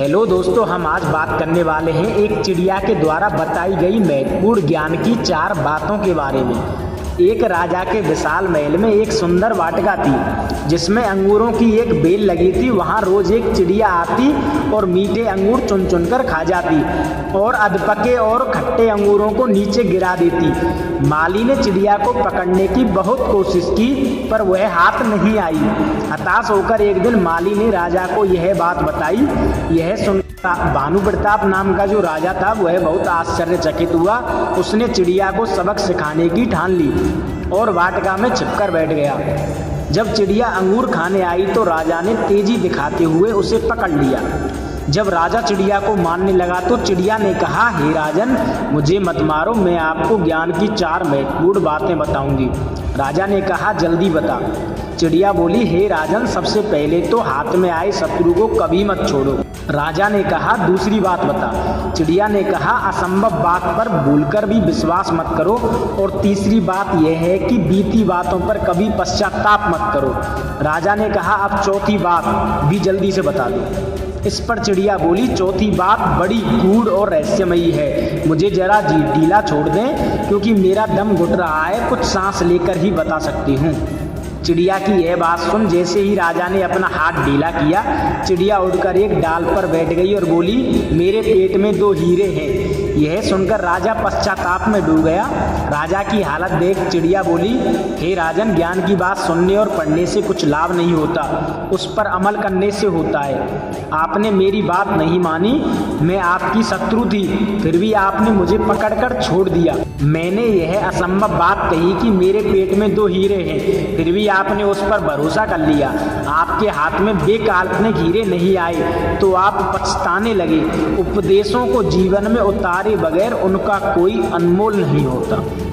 Hello दोस्तों, हम आज बात करने वाले हैं एक चिड़िया के द्वारा बताई गई महत्वपूर्ण ज्ञान की 4 बातों के बारे में। एक राजा के विशाल महल में एक सुंदर वाटिका थी जिसमें अंगूरों की एक बेल लगी थी। वहां रोज एक चिड़िया आती और मीठे अंगूर चुन चुन कर खा जाती और अधपके और खट्टे अंगूरों को नीचे गिरा देती। माली ने चिड़िया को पकड़ने की बहुत कोशिश की पर वह हाथ नहीं आई। हताश होकर एक दिन माली ने राजा को यह बात बताई। यह सुन भानु प्रताप नाम का जो राजा था वह बहुत आश्चर्यचकित हुआ। उसने चिड़िया को सबक सिखाने की ठान ली और वाटिका में छिपकर बैठ गया। जब चिड़िया अंगूर खाने आई तो राजा ने तेजी दिखाते हुए उसे पकड़ लिया। जब राजा चिड़िया को मारने लगा तो चिड़िया ने कहा, हे राजन, मुझे मत मारो, मैं आपको ज्ञान की 4 महत्वपूर्ण बातें बताऊंगी। राजा ने कहा, जल्दी बता। चिड़िया बोली, हे राजन, सबसे पहले तो हाथ में आए शत्रु को कभी मत छोड़ो। राजा ने कहा, दूसरी बात बता। चिड़िया ने कहा, असंभव बात पर भूलकर भी विश्वास मत करो। और तीसरी बात यह है कि बीती बातों पर कभी पश्चाताप मत करो। राजा ने कहा, अब चौथी बात भी जल्दी से बता दो। इस पर चिड़िया बोली, चौथी बात बड़ी गूढ़ और रहस्यमयी है, मुझे जरा ढीला छोड़ दें क्योंकि मेरा दम घुट रहा है, कुछ सांस लेकर ही बता सकती हूँ। चिड़िया की यह बात सुन जैसे ही राजा ने अपना हाथ ढीला किया, चिड़िया उड़कर एक डाल पर बैठ गई और बोली, मेरे पेट में 2 हीरे हैं। यह सुनकर राजा पश्चाताप में डूब गया। राजा की हालत देख चिड़िया बोली, हे राजन, ज्ञान की बात सुनने और पढ़ने से कुछ लाभ नहीं होता, उस पर अमल करने से होता है। आपने मेरी बात नहीं मानी, मैं आपकी शत्रु थी, फिर भी आपने मुझे पकड़कर छोड़ दिया। मैंने यह असंभव बात कही कि मेरे पेट में 2 हीरे हैं, फिर भी आपने उस पर भरोसा कर लिया। आपके हाथ में बेकाल्पनिक हीरे नहीं आए तो आप पछताने लगे। उपदेशों को जीवन में उतारे बगैर उनका कोई अनमोल नहीं होता।